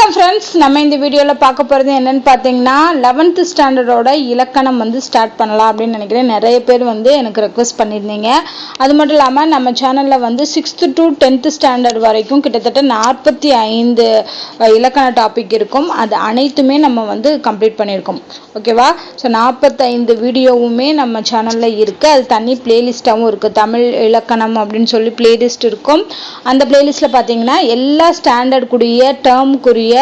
வணக்கம் ஃப்ரெண்ட்ஸ், நம்ம இந்த வீடியோவில் பார்க்க போகிறது என்னன்னு பார்த்தீங்கன்னா 11th ஸ்டாண்டர்டோட இலக்கணம் ஸ்டார்ட் பண்ணலாம் அப்படின்னு நினைக்கிறேன். நிறைய பேர் எனக்கு ரெக்வஸ்ட் பண்ணியிருந்தீங்க. அது மட்டும் இல்லாமல் நம்ம சேனலில் 6th to 10th ஸ்டாண்டர்ட் வரைக்கும் கிட்டத்தட்ட 45 இலக்கண டாபிக் இருக்கும். அது அனைத்துமே நம்ம கம்ப்ளீட் பண்ணியிருக்கோம். ஓகேவா? ஸோ 45 வீடியோவுமே நம்ம சேனலில் இருக்குது. அது தனி பிளேலிஸ்ட்டாகவும் இருக்குது. தமிழ் இலக்கணம் அப்படின்னு சொல்லி பிளேலிஸ்ட் இருக்கும். அந்த பிளேலிஸ்ட்டில் பார்த்தீங்கன்னா எல்லா ஸ்டாண்டர்ட் கூடிய டேர்முக்குரிய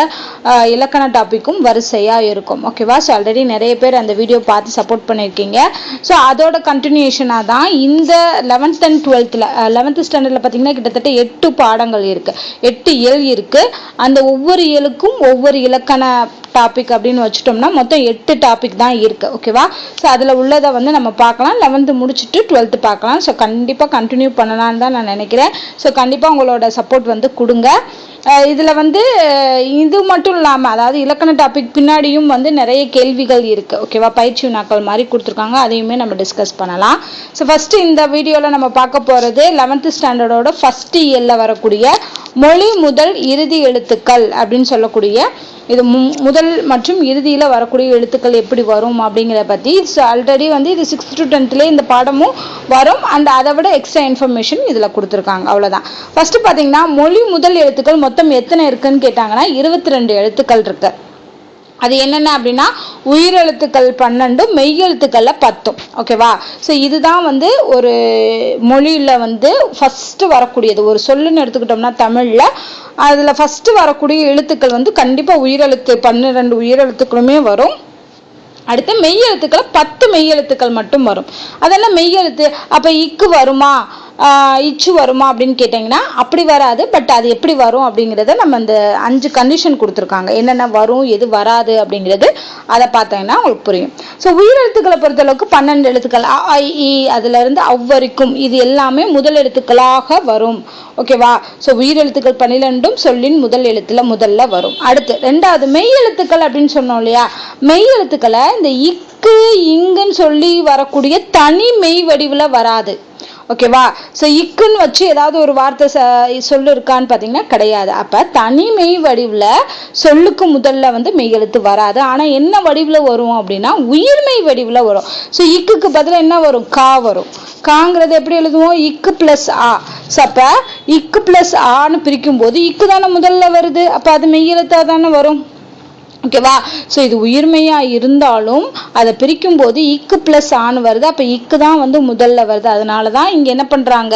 இலக்கண டாப்பிக்கும் வரிசையாக இருக்கும். ஓகேவா? ஸோ ஆல்ரெடி நிறைய பேர் அந்த வீடியோ பார்த்து சப்போர்ட் பண்ணியிருக்கீங்க. ஸோ அதோட கண்டினியூஷனாக தான் இந்த 11th and 12th 11th ஸ்டாண்டர்டில் பார்த்தீங்கன்னா கிட்டத்தட்ட 8 பாடங்கள் இருக்குது, 8 இயல் இருக்குது. அந்த ஒவ்வொரு இயலுக்கும் ஒவ்வொரு இலக்கண டாபிக் அப்படின்னு வச்சுட்டோம்னா மொத்தம் 8 டாபிக் தான் இருக்குது. ஓகேவா? ஸோ அதில் உள்ளதை நம்ம பார்க்கலாம். 11th முடிச்சுட்டு 12th பார்க்கலாம். ஸோ கண்டிப்பாக கண்டினியூ பண்ணலான்னு தான் நான் நினைக்கிறேன். ஸோ கண்டிப்பாக உங்களோட சப்போர்ட் கொடுங்க. இதில் இது மட்டும் இல்லாமல், அதாவது இலக்கண டாபிக் பின்னாடியும் நிறைய கேள்விகள் இருக்குது. ஓகேவா? பயிற்சி வினாக்கள் மாதிரி கொடுத்துருக்காங்க. அதையுமே நம்ம டிஸ்கஸ் பண்ணலாம். ஸோ ஃபஸ்ட்டு இந்த வீடியோவில் நம்ம பார்க்க போகிறது 11th ஸ்டாண்டர்டோட ஃபஸ்ட் இயலில் வரக்கூடிய மொழி முதல் இறுதி எழுத்துக்கள் அப்படின்னு சொல்லக்கூடிய இது முதல் மற்றும் இறுதியில் வரக்கூடிய எழுத்துக்கள் எப்படி வரும் அப்படிங்கிறத பற்றி. ஸோ ஆல்ரெடி இது 6th to 10th இந்த பாடமும் வரும். அதை விட எக்ஸ்ட்ரா இன்ஃபர்மேஷன் இதில் கொடுத்துருக்காங்க. அவ்வளோதான். ஃபஸ்ட்டு பார்த்தீங்கன்னா மொழி முதல் எழுத்துக்கள் மொத்தம் எத்தனை இருக்குன்னு கேட்டாங்கன்னா 22 எழுத்துக்கள் இருக்கு. அது என்னென்ன அப்படின்னா உயிரெழுத்துக்கள் 12, மெய்யெழுத்துக்கள்ல 10. ஓகேவா? ஸோ இதுதான் ஒரு மொழியில் ஃபஸ்ட்டு வரக்கூடியது. ஒரு சொல்லுன்னு எடுத்துக்கிட்டோம்னா தமிழில் அதில் ஃபஸ்ட்டு வரக்கூடிய எழுத்துக்கள் கண்டிப்பாக உயிரெழுத்து 12 உயிரெழுத்துக்களுமே வரும். அடுத்து மெய்யெழுத்துக்கள் 10 மெய்யெழுத்துக்கள் மட்டும் வரும். அதெல்லாம் மெய்யெழுத்து. அப்போ இக்கு வருமா, இச்சு வருமா அப்படின்னு கேட்டிங்கன்னா அப்படி வராது. பட் அது எப்படி வரும் அப்படிங்கிறத நம்ம இந்த 5 கண்டிஷன் கொடுத்துருக்காங்க. என்னென்ன வரும், எது வராது அப்படிங்கிறது அதை பார்த்தீங்கன்னா உங்களுக்கு புரியும். ஸோ உயிரெழுத்துக்களை பொறுத்தளவுக்கு 12 எழுத்துக்கள் அ, இ, அதுலேருந்து அவ்வரைக்கும் இது எல்லாமே முதல் எழுத்துக்களாக வரும். ஓகேவா? ஸோ உயிரெழுத்துக்கள் 12ம் சொல்லின் முதல் முதல்ல வரும். அடுத்து ரெண்டாவது மெய்யெழுத்துக்கள் அப்படின்னு சொன்னோம் இல்லையா? மெய்யெழுத்துக்களை இந்த இக்கு இங்குன்னு சொல்லி வரக்கூடிய தனி மெய் வடிவில் வராது. ஓகேவா? ஸோ இக்குன்னு வச்சு ஏதாவது ஒரு வார்த்தை சொல்லு இருக்கான்னு பார்த்தீங்கன்னா கிடையாது. அப்போ தனிமெய் வடிவில் சொல்லுக்கு முதல்ல மெய்யெழுத்து வராது. ஆனால் என்ன வடிவில் வரும் அப்படின்னா உயிர்மெய் வடிவில் வரும். ஸோ இக்குக்கு பதிலாக என்ன வரும்? கா வரும். காங்கிறது எப்படி எழுதுவோம்? இக்கு பிளஸ் ஆ. ஸோ அப்போ இக்கு பிளஸ் ஆன்னு பிரிக்கும் போது இக்கு தானே முதல்ல வருது. அப்போ அது மெய்யெழுத்தா தானே வரும். ஓகேவா? ஸோ இது உயிர்மையா இருந்தாலும் அதை பிரிக்கும் போது இக்கு பிளஸ் ஆன்னு வருது. அப்போ இக்கு தான் முதல்ல வருது. அதனால தான் இங்கே என்ன பண்ணுறாங்க,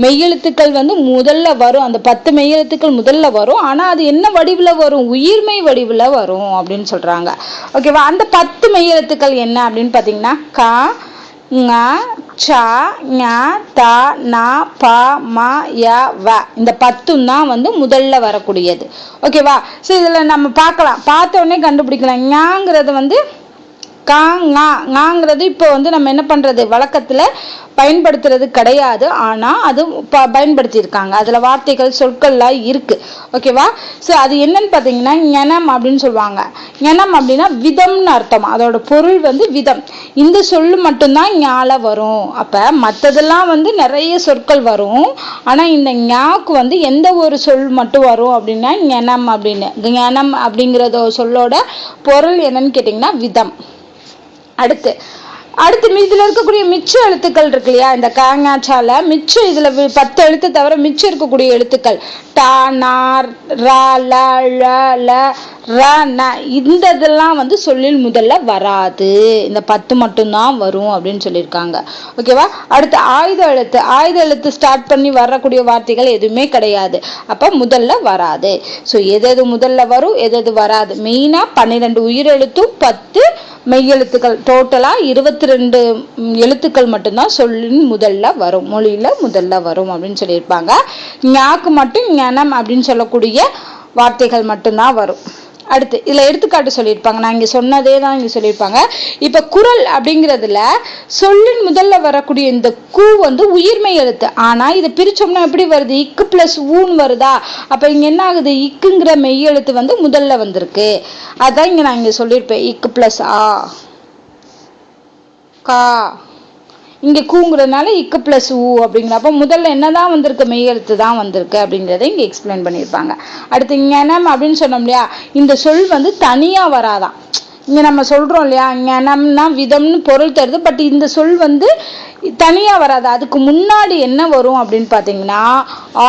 மெய்யெழுத்துக்கள் முதல்ல வரும். அந்த 10 மெய்யெழுத்துக்கள் முதல்ல வரும். ஆனால் அது என்ன வடிவில் வரும்? உயிர்மெய் வடிவில் வரும் அப்படின்னு சொல்கிறாங்க. ஓகேவா? அந்த 10 மெய்யெழுத்துக்கள் என்ன அப்படின்னு பார்த்தீங்கன்னா கா, ங, ச, ஞ, த, ந, ப, ம, ய, வ. இந்த 10ம் தான் முதல்ல வரக்கூடியது. ஓகேவா? ஸோ இதில் நம்ம பார்க்கலாம். பார்த்த உடனே கண்டுபிடிக்கலாம். ஞாங்கிறது காங்கிறது இப்போ நம்ம என்ன பண்ணுறது, வழக்கத்தில் பயன்படுத்துறது கிடையாது. ஆனால் அது பயன்படுத்தியிருக்காங்க. அதில் வார்த்தைகள் சொற்கள்லாம் இருக்குது. ஓகேவா? ஸோ அது என்னன்னு பார்த்தீங்கன்னா ஞனம் அப்படின்னு சொல்லுவாங்க. ஞனம் அப்படின்னா விதம்னு அர்த்தம். அதோட பொருள் விதம். இந்த சொல்லு மட்டும்தான் ஞால வரும். அப்போ மற்றதெல்லாம் நிறைய சொற்கள் வரும். ஆனால் இந்த ஞாக்கு எந்த ஒரு சொல் மட்டும் வரும் அப்படின்னா ஞனம் அப்படின்னு. ஞனம் அப்படிங்கிறத சொல்லோட பொருள் என்னன்னு கேட்டிங்கன்னா விதம். அடுத்து இதில் இருக்கக்கூடிய மிச்ச எழுத்துக்கள் இருக்கு இல்லையா? இந்த காங்காச்சால மிச்சம் இதில் 10 எழுத்து தவிர மிச்சம் இருக்கக்கூடிய எழுத்துக்கள் டா, நார், ரா, ல, ழ, ல, ர, ந இந்த இதெல்லாம் சொல்லில் முதல்ல வராது. இந்த 10 மட்டும்தான் வரும் அப்படின்னு சொல்லியிருக்காங்க. ஓகேவா? அடுத்து ஆயுத எழுத்து ஸ்டார்ட் பண்ணி வரக்கூடிய வார்த்தைகள் எதுவுமே கிடையாது. அப்போ முதல்ல வராது. ஸோ எது முதல்ல வரும், எது வராது. மெயினாக 12 உயிரெழுத்தும் 10 மெய்யெழுத்துக்கள். டோட்டலா 22 எழுத்துக்கள் மட்டும்தான் சொல்லின் முதல்ல வரும், மொழியில முதல்ல வரும் அப்படின்னு சொல்லியிருப்பாங்க. ஞாக்கு மட்டும் ஞனம் அப்படின்னு சொல்லக்கூடிய வார்த்தைகள் மட்டும்தான் வரும். அடுத்து இதில் எடுத்துக்காட்டு சொல்லியிருப்பாங்க. நான் இங்கே சொன்னதே தான் இங்கே சொல்லியிருப்பாங்க. இப்போ குறள் அப்படிங்கிறதுல சொல்லின் முதல்ல வரக்கூடிய இந்த கூ உயிர்மெய் எழுத்து. ஆனால் இதை பிரிச்சோம்னா எப்படி வருது? இக்கு பிளஸ் ஊன்னு வருதா? அப்போ இங்கே என்ன ஆகுது? இக்குங்கிற மெய் எழுத்து முதல்ல வந்திருக்கு. அதான் இங்கே நான் இங்கே சொல்லியிருப்பேன். இக்கு பிளஸ் ஆ, கா, இங்கே கூங்கிறதுனால இக்கு ப்ளஸ் ஊ அப்படிங்கிறப்ப முதல்ல என்னதான் வந்திருக்கு, மெய் எழுத்து தான் வந்திருக்கு அப்படிங்கிறத இங்கே எக்ஸ்பிளைன் பண்ணியிருப்பாங்க. அடுத்து ஞனம் அப்படின்னு சொன்னோம் இல்லையா, இந்த சொல் வந்து தனியாக வராதான். இங்கே நம்ம சொல்கிறோம் இல்லையா, ஞனம்னா விதம்னு பொருள் தருது, பட் இந்த சொல் வந்து தனியாக வராது. அதுக்கு முன்னாடி என்ன வரும் அப்படின்னு பார்த்தீங்கன்னா ஆ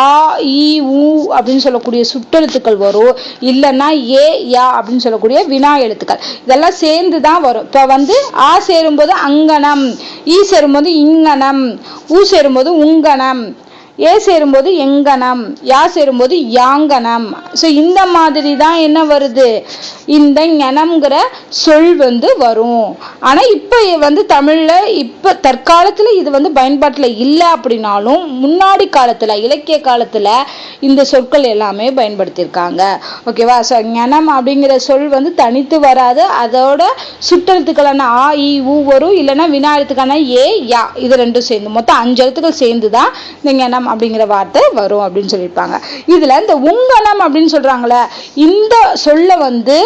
இ ஊ அப்படின்னு சொல்லக்கூடிய சுட்டெழுத்துக்கள் வரும், இல்லைன்னா ஏ யா அப்படின்னு சொல்லக்கூடிய வினா எழுத்துக்கள், இதெல்லாம் சேர்ந்து தான் வரும். இப்போ வந்து ஆ சேரும்போது அங்கனம், ஈ சேரும்போது இங்கனம், ஊ சேரும்போது உங்கனம், ஏ சேரும்போது எங்கனம், யா சேரும்போது யாங்கனம். ஸோ இந்த மாதிரி தான் என்ன வருது, இந்த ஞனம்ங்கிற சொல் வந்து வரும். ஆனால் இப்போ வந்து தமிழில் இப்போ தற்காலத்தில் இது வந்து பயன்பாட்டில் இல்லை அப்படின்னாலும் முன்னாடி காலத்தில் இலக்கிய காலத்தில் இந்த சொற்கள் எல்லாமே பயன்படுத்தியிருக்காங்க. ஓகேவா? ஸோ ஞனம் அப்படிங்கிற சொல் வந்து தனித்து வராது, அதோட சுட்டெழுத்துக்களான ஆ இ ஊ வரும், இல்லைன்னா வினா எழுத்துக்கான ஏ யா, இது ரெண்டும் சேர்ந்து மொத்தம் 5 எழுத்துக்கள் சேர்ந்து தான் இந்த ஞனம் அப்படிங்கிற வார்த்தை வரும் அப்படின்னு சொல்லியிருப்பாங்க. இதுல இந்த உங்கனம் அப்படின்னு சொல்றாங்களே, இந்த சொல்ல வந்து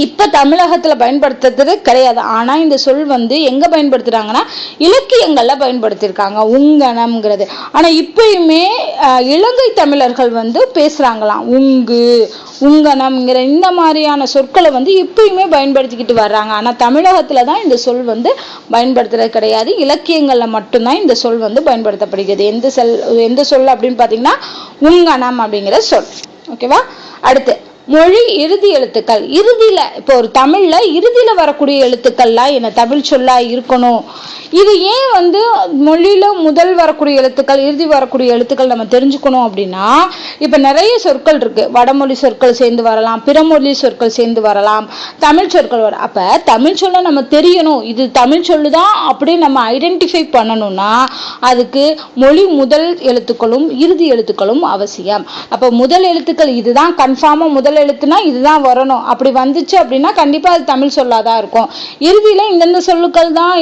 இப்ப தமிழகத்துல பயன்படுத்துறது கிடையாது. ஆனா இந்த சொல் வந்து எங்க பயன்படுத்துறாங்கன்னா இலக்கியங்கள்ல பயன்படுத்தியிருக்காங்க உங்கனம்ங்கிறது. ஆனா இப்பயுமே இலங்கை தமிழர்கள் வந்து பேசுறாங்களாம் உங்கு உங்கனம்ங்கிற இந்த மாதிரியான சொற்களை வந்து இப்பயுமே பயன்படுத்திக்கிட்டு வர்றாங்க. ஆனா தமிழகத்துல தான் இந்த சொல் வந்து பயன்படுத்துறது கிடையாது, இலக்கியங்கள்ல மட்டும்தான் இந்த சொல் வந்து பயன்படுத்தப்படுகிறது. எந்த சொல் அப்படின்னு பாத்தீங்கன்னா உங்கனம் அப்படிங்கிற சொல். ஓகேவா? அடுத்து மொழி இறுதி எழுத்துக்கள். இறுதியில இப்போ ஒரு தமிழ்ல இறுதியில வரக்கூடிய எழுத்துக்கள்லாம் என்ன தமிழ் சொல்லா இருக்கணும். இது ஏன் வந்து மொழியில முதல் வரக்கூடிய எழுத்துக்கள் இறுதி வரக்கூடிய எழுத்துக்கள் நம்ம தெரிஞ்சுக்கணும் அப்படின்னா, இப்ப நிறைய சொற்கள் இருக்கு, வடமொழி சொற்கள் சேர்ந்து வரலாம், பிறமொழி சொற்கள் சேர்ந்து வரலாம், தமிழ் சொற்கள் வரும். அப்ப தமிழ் சொல்ல நம்ம தெரியணும், இது தமிழ் சொல்லுதான் அப்படி நம்ம ஐடென்டிஃபை பண்ணணும்னா அதுக்கு மொழி முதல் எழுத்துக்களும் இறுதி எழுத்துக்களும் அவசியம். அப்ப முதல் எழுத்துக்கள் இதுதான் கன்ஃபார்மா முதல் எழுத்துனா இதுதான் வரணும், அப்படி வந்துச்சு அப்படின்னா கண்டிப்பா அது தமிழ் சொல்லாதான் இருக்கும். இறுதியில இந்தந்த சொல்லுக்கள் தான்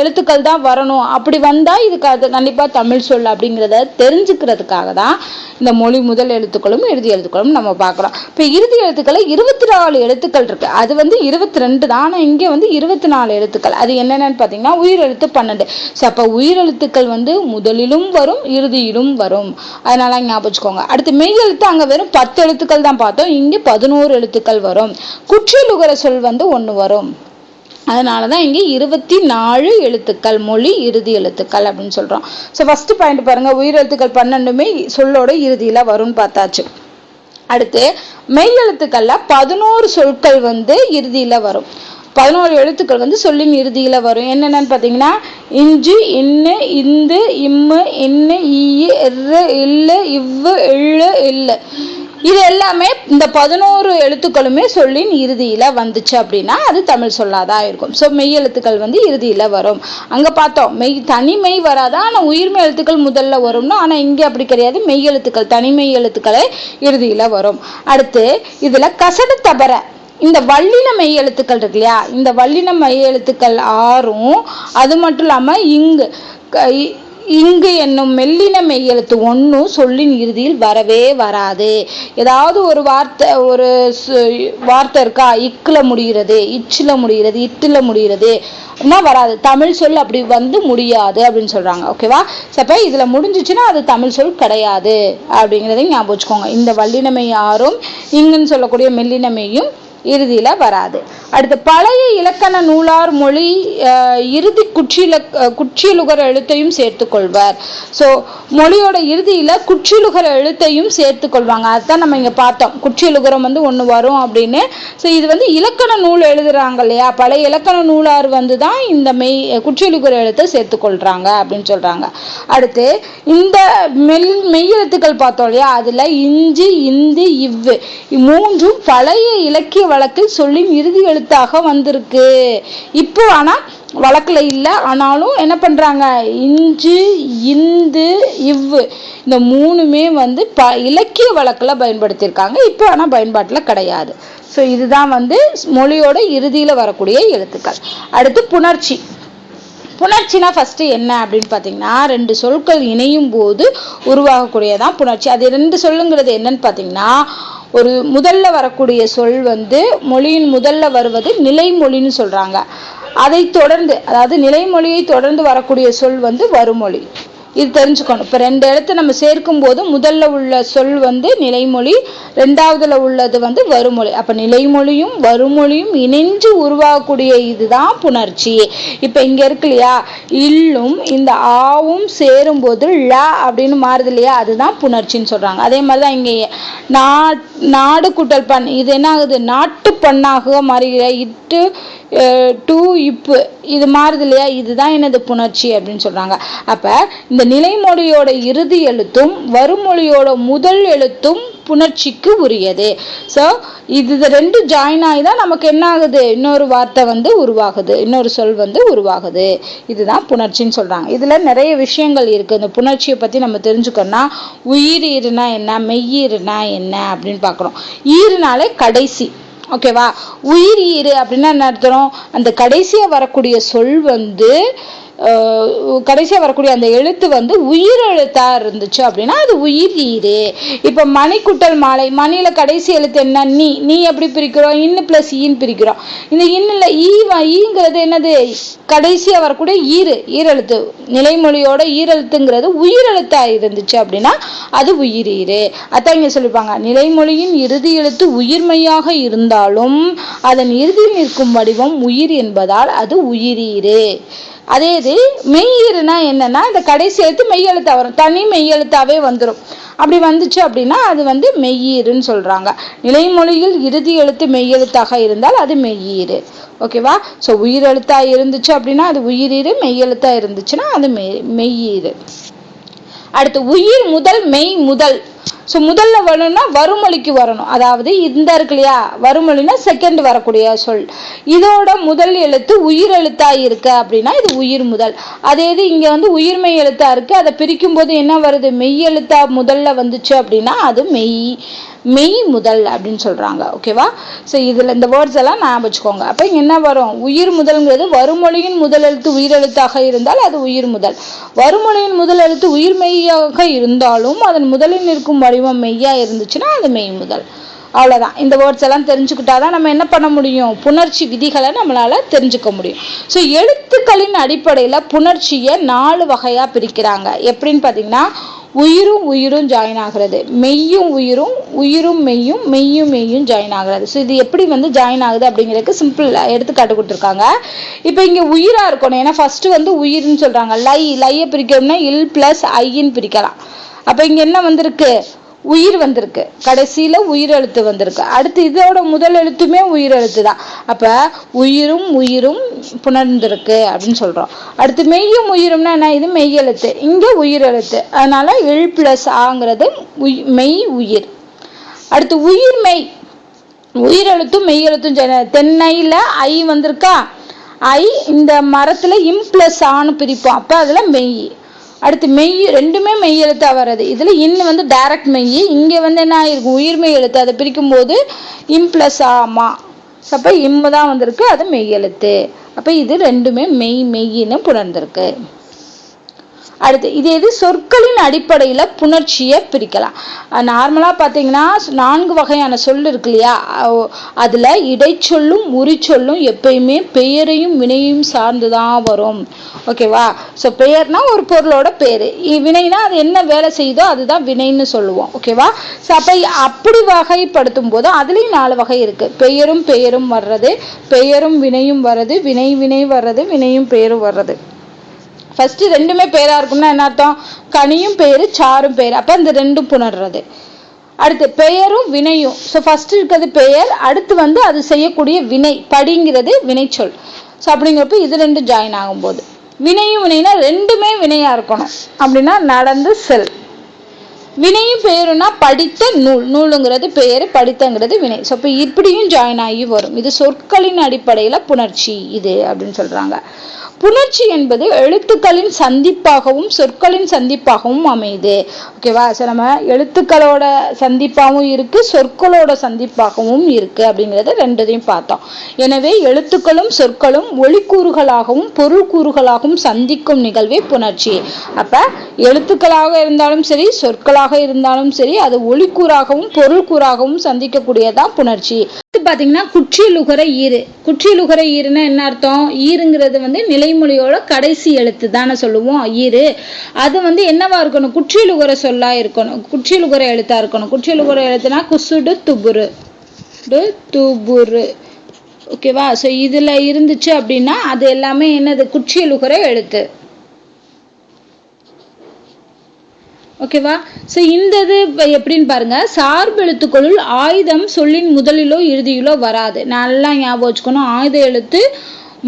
எழுத்துக்கள் தான் வரணும், அப்படி வந்தா இதுக்கு அது கண்டிப்பா தமிழ் சொல் அப்படிங்கிறத தெரிஞ்சுக்கிறதுக்காக தான் இந்த மொழி முதல் எழுத்துக்களும் இறுதி எழுத்துக்களும் நம்ம பார்க்கிறோம். இப்ப இறுதி எழுத்துக்களை 24 எழுத்துக்கள் இருக்கு, அது வந்து 22 தான், ஆனா இங்க வந்து 24 எழுத்துக்கள். அது என்னென்னு பாத்தீங்கன்னா உயிரெழுத்து 12. அப்ப உயிரெழுத்துக்கள் வந்து முதலிலும் வரும் இறுதியிலும் வரும், அதனால ஞாபகம் வச்சுக்கோங்க. அடுத்து மெய் எழுத்து அங்க வெறும் 10 எழுத்துக்கள் தான் பார்த்தோம், இங்க 11 எழுத்துக்கள் வரும். குற்றியலுகர சொல் வந்து 1 வரும், அதனாலதான் இங்க 24 எழுத்துக்கள் மொழி இறுதி எழுத்துக்கள் அப்படின்னு சொல்றோம். ஸோ ஃபர்ஸ்ட் பாயிண்ட் பாருங்க, உயிரெழுத்துக்கள் 12மே சொல்லோட இறுதியில வரும்னு பார்த்தாச்சு. அடுத்து மெய் எழுத்துக்கள்ல 11 சொற்கள் வந்து இறுதியில வரும். 11 எழுத்துக்கள் வந்து சொல்லின் இறுதியில வரும். என்னென்னு பாத்தீங்கன்னா இஞ்சு இன்னு இந்து இம்மு இன்னு ஈ எரு இல்லு இவ்வு எள்ளு இல்லு, இது எல்லாமே இந்த 11 எழுத்துக்களுமே சொல்லின் இறுதியில வந்துச்சு அப்படின்னா அது தமிழ் சொல்லாதான் இருக்கும். ஸோ மெய் எழுத்துக்கள் வந்து இறுதியில வரும். அங்க பார்த்தோம் தனிமெய் வராதா, ஆனா உயிர்மை எழுத்துக்கள் முதல்ல வரும்னா, ஆனா இங்க அப்படி கிடையாது, மெய் எழுத்துக்கள் தனிமெய் எழுத்துக்களை இறுதியில வரும். அடுத்து இதுல கசடு தபர இந்த வல்லின மெய் எழுத்துக்கள் இருக்கு இல்லையா, இந்த வல்லின மெய் எழுத்துக்கள் 6ம் அது மட்டும் இல்லாம இங்கு என்னும் மெல்லின மெய் எழுத்து 1 சொல்லின் இறுதியில் வரவே வராது. ஏதாவது ஒரு வார்த்தை இருக்கா, இக்குல முடிகிறது, இச்சுல முடிகிறது, இட்டுல முடிகிறது வராது, தமிழ் சொல் அப்படி வந்து முடியாது அப்படின்னு சொல்றாங்க. ஓகேவா? அப்ப இதுல முடிஞ்சிச்சுன்னா அது தமிழ் சொல் கிடையாது அப்படிங்கிறதையும் ஞாபகம் வச்சுக்கோங்க. இந்த வல்லினமை 6ம் இங்குன்னு சொல்லக்கூடிய மெல்லினமையும் இறுதியில வராது. அடுத்து பழைய இலக்கண நூலார் மொழி இறுதி குற்றியலுகர எழுத்தையும் சேர்த்துக் கொள்வார். ஸோ மொழியோட இறுதியில குற்றியலுகர எழுத்தையும் சேர்த்துக் கொள்வாங்க. அதுதான் நம்ம இங்க பார்த்தோம், குற்றியலுகரம் வந்து 1 வரும் அப்படின்னு. ஸோ இது வந்து இலக்கண நூல் எழுதுறாங்க இல்லையா, பழைய இலக்கண நூலார் வந்து தான் இந்த குற்றியலுகர எழுத்தை சேர்த்துக் கொள்றாங்க அப்படின்னு சொல்றாங்க. அடுத்து இந்த மெய்யெழுத்துக்கள் பார்த்தோம் இல்லையா, அதுல இஞ்சு இந்து இவ்வு 3ம் பழைய இலக்கிய வழக்கில் சொல்லின் இறுதி எழுத்தாக வந்திருக்கு. இப்போ ஆனா வழக்குல இல்ல, ஆனாலும் என்ன பண்றாங்க, இஞ்சு இந்து இவ்வு இந்த 3மே வந்து இலக்கிய வழக்குல பயன்படுத்தியிருக்காங்க, இப்போ ஆனா பயன்பாட்டுல கிடையாது. ஸோ இதுதான் வந்து மொழியோட இறுதியில வரக்கூடிய எழுத்துக்கள். அடுத்து புணர்ச்சி. புணர்ச்சினா ஃபர்ஸ்ட் என்ன அப்படின்னு பாத்தீங்கன்னா, 2 சொற்கள் இணையும் போது உருவாகக்கூடியதான் புணர்ச்சி. அது 2 சொல்லுங்கிறது என்னன்னு பாத்தீங்கன்னா, முதல்ல வரக்கூடிய சொல் வந்து மொழியின் முதல்ல வருவது நிலைமொழின்னு சொல்றாங்க. அதை தொடர்ந்து, அதாவது நிலைமொழியை தொடர்ந்து வரக்கூடிய சொல் வந்து வருமொழி. இது தெரிஞ்சுக்கணும். இப்போ 2 எழுத்து நம்ம சேர்க்கும் போது முதல்ல உள்ள சொல் வந்து நிலைமொழி, 2வதுல உள்ளது வந்து வருமொழி. அப்ப நிலைமொழியும் வருமொழியும் இணைஞ்சு உருவாகக்கூடிய இதுதான் புணர்ச்சி. இப்ப இங்க இருக்கு இல்லையா, இல்லும் இந்த ஆவும் சேரும் போது ல அப்படின்னு மாறுது இல்லையா, அதுதான் புணர்ச்சின்னு சொல்றாங்க. அதே மாதிரிதான் இங்க நாடு கூட்டல் பண், இது என்ன ஆகுது, நாட்டு பண்ணாக மாறுகிற இட்டு டு இப்பு இது மாறுது இல்லையா, இதுதான் என்னது புணர்ச்சி அப்படின்னு சொல்றாங்க. அப்ப இந்த நிலைமொழியோட இறுதி எழுத்தும் வருமொழியோட முதல் எழுத்தும் புணர்ச்சிக்கு உரியது. ஸோ இது 2 ஜாயின் ஆகி தான் நமக்கு என்ன ஆகுது, இன்னொரு வார்த்தை வந்து உருவாகுது, இன்னொரு சொல் வந்து உருவாகுது. இதுதான் புணர்ச்சின்னு சொல்றாங்க. இதுல நிறைய விஷயங்கள் இருக்கு. இந்த புணர்ச்சியை பத்தி நம்ம தெரிஞ்சுக்கணும்னா உயிரீருனா என்ன, மெய்யீருனா என்ன அப்படின்னு பாக்குறோம். ஈருனாலே கடைசி, ஓகேவா. உயிர் ஈரு அப்படின்னா என்ன அர்த்தம், அந்த கடைசியா வரக்கூடிய சொல் வந்து கடைசியா வரக்கூடிய அந்த எழுத்து வந்து உயிர் எழுத்தா இருந்துச்சு அப்படின்னா அது உயிர் ஈரு. இப்ப மணி குட்டல் மாலை, மணியில கடைசி எழுத்து என்ன, நீ. நீ எப்படி பிரிக்கிறோம், இன்னு பிளஸ் ஈன்னு பிரிக்கிறோம். இந்த இன்னுல ஈங்கிறது என்னது, கடைசியா வரக்கூடிய ஈரெழுத்து. நிலைமொழியோட ஈரெழுத்துங்கிறது உயிரெழுத்தா இருந்துச்சு அப்படின்னா அது உயிரீரு. அதான் இங்க சொல்லிப்பாங்க, நிலைமொழியின் இறுதி எழுத்து உயிர்மையாக இருந்தாலும் அதன் இறுதியில் நிற்கும் வடிவம் உயிர் என்பதால் அது உயிரீரு. அதே இது மெய்யீருனா என்னன்னா, இந்த கடைசி எழுத்து மெய்யெழுத்தா வரும், தனி மெய்யெழுத்தாவே வந்துடும். அப்படி வந்துச்சு அப்படின்னா அது வந்து மெய்யீருன்னு சொல்றாங்க. நிலைமொழியில் இறுதி எழுத்து மெய்யெழுத்தாக இருந்தால் அது மெய்யீரு. ஓகேவா. ஸோ உயிரெழுத்தா இருந்துச்சு அப்படின்னா அது உயிரீரு, மெய்யெழுத்தா இருந்துச்சுன்னா அது மெய்யீரு. அடுத்து உயிர் முதல் மெய் முதல். ஸோ முதல்ல வரணும்னா வருமொழிக்கு வரணும். அதாவது இந்த இருக்கு இல்லையா, வருமொழினா செகண்ட் வரக்கூடிய சொல், இதோட முதல் எழுத்து உயிர் எழுத்தா இருக்கு அப்படின்னா இது உயிர் முதல். அதே இது இங்க வந்து உயிர்மெய் எழுத்தா இருக்கு, அதை பிரிக்கும் போது என்ன வருது, மெய் எழுத்தா முதல்ல வந்துச்சு அப்படின்னா அது மெய் முதல் அப்படின்னு சொல்றாங்க. ஓகேவா. ஸோ இதுல இந்த வேர்ட்ஸ் எல்லாம் ஞாபகம் வச்சுக்கோங்க. அப்ப என்ன வரும், உயிர் முதல்ங்கிறது வருமொழியின் முதல் எழுத்து உயிரெழுத்தாக இருந்தால் அது உயிர் முதல். வருமொழியின் முதல் எழுத்து உயிர்மெய்யாக இருந்தாலும் அதன் முதலில் இருக்கும் வடிவம் மெய்யா இருந்துச்சுன்னா அது மெய் முதல். அவ்வளவுதான். இந்த வேர்ட்ஸ் எல்லாம் தெரிஞ்சுக்கிட்டாதான் நம்ம என்ன பண்ண முடியும், புணர்ச்சி விதிகளை நம்மளால தெரிஞ்சுக்க முடியும். ஸோ எழுத்துக்களின் அடிப்படையில புணர்ச்சியை 4 வகையா பிரிக்கிறாங்க. எப்படின்னு பாத்தீங்கன்னா, உயிரும் உயிரும் ஜாயின் ஆகிறது, மெய்யும் உயிரும், உயிரும் மெய்யும், மெய்யும் மெய்யும் ஜாயின் ஆகிறது. ஸோ இது எப்படி வந்து ஜாயின் ஆகுது அப்படிங்கிறதுக்கு சிம்பிள் எடுத்துக்காட்டு கொடுத்துருக்காங்க. இப்போ இங்க உயிரா இருக்கணும், ஏன்னா ஃபர்ஸ்ட் வந்து உயிர்னு சொல்றாங்க. லையை பிரிக்கணும்னா இல் பிளஸ் ஐன்னு பிரிக்கலாம். அப்ப இங்க என்ன வந்திருக்கு, உயிர் வந்திருக்கு, கடைசியில உயிரெழுத்து வந்திருக்கு. அடுத்து இதோட முதல் எழுத்துமே உயிரெழுத்து தான். அப்ப உயிரும் உயிரும் புணர்ந்திருக்கு அப்படின்னு சொல்றோம். அடுத்து மெய்யும் உயிரும்னா என்ன, இது மெய் எழுத்து, இங்க உயிரெழுத்து, அதனால இல் பிளஸ் ஆங்கிறது மெய் உயிர். அடுத்து உயிர் மெய், உயிரெழுத்தும் மெய் எழுத்தும் தென்னையில ஐ வந்திருக்கா, ஐ இந்த மரத்துல இம் பிளஸ் ஆன்னு பிரிப்போம், அப்ப அதுல மெய். அடுத்து மெய், ரெண்டுமே மெய் எழுத்தா வர்றது. இதுல இன்னு வந்து டைரக்ட் மெய், இங்க வந்து என்ன ஆயிருக்கும் உயிர்மெய் எழுத்து, அதை பிரிக்கும் போது இம் பிளஸ் ஆமா, அப்ப இம்மு தான் வந்திருக்கு, அது மெய் எழுத்து. அப்ப இது ரெண்டுமே மெய்ன்னு புணர்ந்திருக்கு. அடுத்து இது சொற்களின் அடிப்படையில புணர்ச்சியை பிரிக்கலாம். நார்மலா பாத்தீங்கன்னா 4 வகையான சொல் இருக்கு இல்லையா, அதுல இடைச்சொல்லும் உரிச்சொல்லும் எப்பயுமே பெயரையும் வினையும் சார்ந்துதான் வரும். ஓகேவா. ஸோ பெயர்னா ஒரு பொருளோட பேரு, வினைனா அது என்ன வேலை செய்யுதோ அதுதான் வினைன்னு சொல்லுவோம். ஓகேவா. ஸோ அப்ப அப்படி வகைப்படுத்தும் போது அதுலயும் 4 வகை இருக்கு. பெயரும் வர்றது, பெயரும் வினையும் வர்றது, வினை வர்றது, வினையும் பெயரும் வர்றது. ஃபர்ஸ்ட் ரெண்டுமே பேரா இருக்கும்னா என்ன அர்த்தம், கனியும் பேரு சாரும் பேரு, அப்ப இந்த ரெண்டும் புணர்றது. அடுத்து பெயரும் வினையும். ஸோ ஃபர்ஸ்ட் இருக்கிறது பெயர், அடுத்து வந்து அது செய்யக்கூடிய வினை, படிங்கிறது வினைச்சொல். ஸோ அப்படிங்கிறப்ப இது ரெண்டும் ஜாயின் ஆகும் போது வினையும் வினைனா ரெண்டுமே வினையா இருக்கணும். அப்படின்னா நடந்து செல். வினையும் பெயருனா படித்த நூல், நூலுங்கிறது பெயரு, படித்தங்கிறது வினை. ஸோ இப்போ இப்படியும் ஜாயின் ஆகி வரும். இது சொற்களின் அடிப்படையில புணர்ச்சி இது அப்படின்னு சொல்றாங்க. புணர்ச்சி என்பது எழுத்துக்களின் சந்திப்பாகவும் சொற்களின் சந்திப்பாகவும் அமையுது. ஓகேவா? ஸோ நம்ம எழுத்துக்களோட சந்திப்பாகவும் இருக்கு, சொற்களோட சந்திப்பாகவும் இருக்கு அப்படிங்கிறத ரெண்டுதையும் பார்த்தோம். எனவே எழுத்துக்களும் சொற்களும் ஒளிக்கூறுகளாகவும் பொருள் கூறுகளாகவும் சந்திக்கும் நிகழ்வே புணர்ச்சி. அப்ப எழுத்துக்களாக இருந்தாலும் சரி, சொற்களாக இருந்தாலும் சரி, அது ஒளிக்கூறாகவும் பொருள் கூறாகவும் சந்திக்கக்கூடியதான் புணர்ச்சி. பாத்தீங்கன்னா குற்றியலுகர ஈறு. குற்றியலுகர ஈறுனா என்ன அர்த்தம்? ஈறுங்கிறது நிலைமொழியோட கடைசி எழுத்து தானே சொல்லுவோம் ஈறு. அது என்னவா இருக்கணும்? குற்றியலுகர சொல்லா இருக்கணும், குற்றியலுகர எழுத்தா இருக்கணும். குற்றியலுகர எழுத்துனா குசுடு துபுரு துபுரு. ஓகேவா? ஸோ இதுல இருந்துச்சு அப்படின்னா அது எல்லாமே என்னது? குற்றியலுகர எழுத்து. ஓகேவா? ஸோ இந்த இது எப்படின்னு பாருங்க. சார்பு எழுத்துக்களுள் ஆயுதம் சொல்லின் முதலிலோ இறுதியிலோ வராது. நல்லா ஞாபகம் வச்சுக்கணும். ஆயுத எழுத்து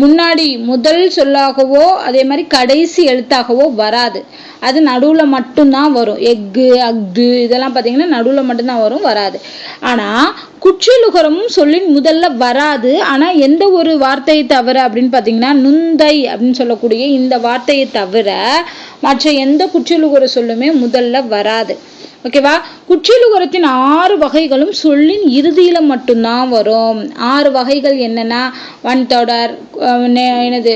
முன்னாடி முதல் சொல்லாகவோ அதே மாதிரி கடைசி எழுத்தாகவோ வராது. அது நடுவில் மட்டும்தான் வரும். எஃகு அஃது இதெல்லாம் பார்த்தீங்கன்னா நடுவில் மட்டும்தான் வரும், வராது. ஆனால் குற்றியலுகரமும் சொல்லின் முதல்ல வராது. ஆனால் எந்த ஒரு வார்த்தையை தவிர அப்படின்னு பார்த்தீங்கன்னா நுந்தை அப்படின்னு சொல்லக்கூடிய இந்த வார்த்தையை தவிர மற்ற எந்த குற்றியலுகர சொல்லுமே முதல்ல வராது. ஓகேவா? குற்றியலுகரத்தின் 6 வகைகளும் சொல்லின் இறுதியில மட்டும்தான் வரும். 6 வகைகள் என்னன்னா வன்தொடர், என்னது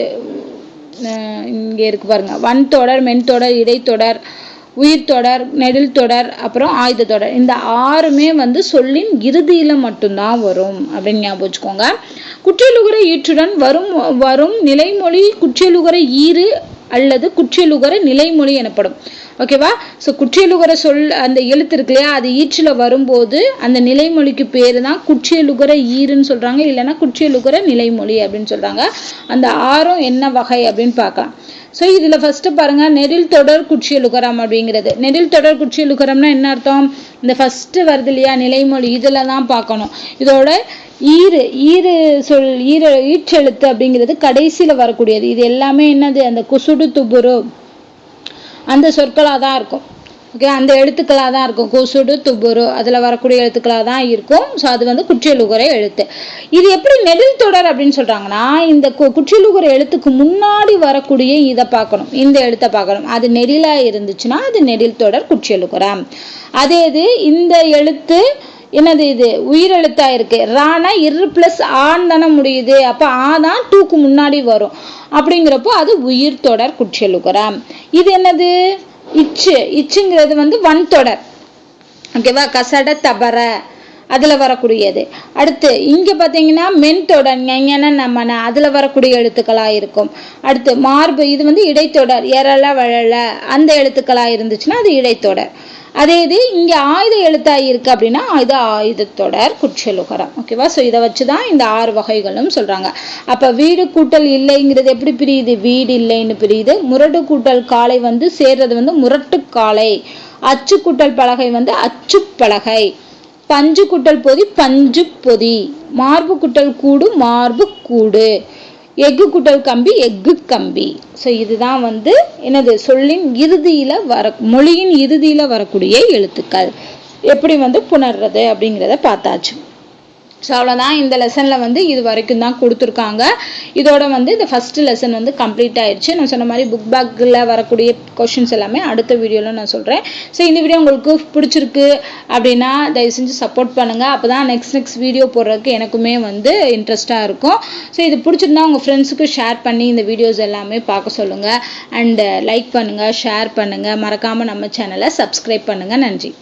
இங்க இருக்கு பாருங்க, வன்தொடர், மென்தொடர், இடைத்தொடர், உயிர்த்தொடர், நெடில் தொடர், அப்புறம் ஆயுத தொடர். இந்த 6மே சொல்லின் இறுதியில மட்டும்தான் வரும் அப்படின்னு ஞாபகம் வச்சுக்கோங்க. குற்றியலுகர ஈற்றுடன் வரும் நிலைமொழி குற்றியலுகர ஈறு அல்லது குற்றியலுகர நிலைமொழி எனப்படும். ஓகேவா? ஸோ குற்றியலுகர சொல் அந்த எழுத்து இருக்கு இல்லையா, அது ஈற்றில் வரும்போது அந்த நிலைமொழிக்கு பேரு தான் குற்றியலுகர ஈறுன்னு சொல்றாங்க, இல்லைன்னா குற்றியலுகர நிலைமொழி அப்படின்னு சொல்றாங்க. அந்த 6ம் என்ன வகை அப்படின்னு பார்க்கலாம். ஸோ இதுல ஃபர்ஸ்ட் பாருங்க, நெடில் தொடர் குற்றியலுகரம் அப்படிங்கிறது. நெடில் தொடர் குற்றியலுகரம்னா என்ன அர்த்தம்? இந்த ஃபர்ஸ்ட் வருது இல்லையா நிலைமொழி, இதுல தான் பார்க்கணும். இதோட ஈறு சொல் ஈற்றெழுத்து அப்படிங்கிறது கடைசியில வரக்கூடியது. இது எல்லாமே என்னது? அந்த குசுடு துபுரு அந்த சொற்களாக தான் இருக்கும். ஓகே, அந்த எழுத்துக்களாக தான் இருக்கும். குசுடு துபுரு அதில் வரக்கூடிய எழுத்துக்களாக தான் இருக்கும். ஸோ அது குற்றியலுகர எழுத்து. இது எப்படி நெடில் தொடர் அப்படின்னு சொல்றாங்கன்னா, இந்த குற்றியலுகர எழுத்துக்கு முன்னாடி வரக்கூடிய இதை பார்க்கணும், இந்த எழுத்தை பார்க்கணும். அது நெடிலா இருந்துச்சுன்னா அது நெடில் தொடர் குற்றியலுகரம். அதே இது இந்த எழுத்து என்னது? இது உயிரெழுத்தா இருக்கு. ரானா இரு பிளஸ் ஆன் தானே முடியுது. அப்ப ஆ தான் டூக்கு முன்னாடி வரும். அப்படிங்கிறப்போ அது உயிர் தொடர் குற்றியலுகரம். இது என்னது? இச்சுங்கிறது வன்தொடர். ஓகேவா? கசட தபர அதுல வரக்கூடியது. அடுத்து இங்க பாத்தீங்கன்னா மென்தொடர் நம்ம அதுல வரக்கூடிய எழுத்துக்களா இருக்கும். அடுத்து மார்பு, இது இடைத்தொடர் எரள வழல அந்த எழுத்துக்களா இருந்துச்சுன்னா அது இடைத்தொடர். அதே இது இங்க ஆயுத எழுத்தா இருக்கு அப்படின்னா இது ஆயுதத்தொடர் குற்றியலுகரம். ஓகேவா? ஸோ இதை வச்சுதான் இந்த 6 வகைகளும் சொல்றாங்க. அப்ப வீடு கூட்டல் இல்லைங்கிறது எப்படி பிரியுது? வீடு இல்லைன்னு பிரியுது. முரடு கூட்டல் காலை சேர்றது முரட்டு காலை. அச்சு கூட்டல் பலகை அச்சு பலகை. பஞ்சு கூட்டல் பொதி பஞ்சு பொதி. மார்பு கூட்டல் கூடு மார்பு கூடு. எஃகு கூட்டல் கம்பி எஃகு கம்பி. ஸோ இதுதான் என்னது? சொல்லின் இறுதியில மொழியின் இறுதியில வரக்கூடிய எழுத்துக்கள் எப்படி புணர்றது அப்படிங்கிறத பார்த்தாச்சு. ஸோ அவ்வளோதான். இந்த லெசனில் இது வரைக்கும் தான் கொடுத்துருக்காங்க. இதோட இந்த ஃபர்ஸ்ட் லெசன் கம்ப்ளீட் ஆயிடுச்சு. நான் சொன்ன மாதிரி புக் பேக்கில் வரக்கூடிய கொஷின்ஸ் எல்லாமே அடுத்த வீடியோவில் நான் சொல்கிறேன். ஸோ இந்த வீடியோ உங்களுக்கு பிடிச்சிருக்கு அப்படின்னா தயவு செஞ்சு சப்போர்ட் பண்ணுங்கள். அப்போ தான் நெக்ஸ்ட் வீடியோ போடுறதுக்கு எனக்குமே இன்ட்ரெஸ்ட்டாக இருக்கும். ஸோ இது பிடிச்சிருந்தா உங்கள் ஃப்ரெண்ட்ஸுக்கு ஷேர் பண்ணி இந்த வீடியோஸ் எல்லாமே பார்க்க சொல்லுங்கள். அண்ட் லைக் பண்ணுங்கள், ஷேர் பண்ணுங்கள். மறக்காமல் நம்ம சேனலை சப்ஸ்கிரைப் பண்ணுங்கள். நன்றி.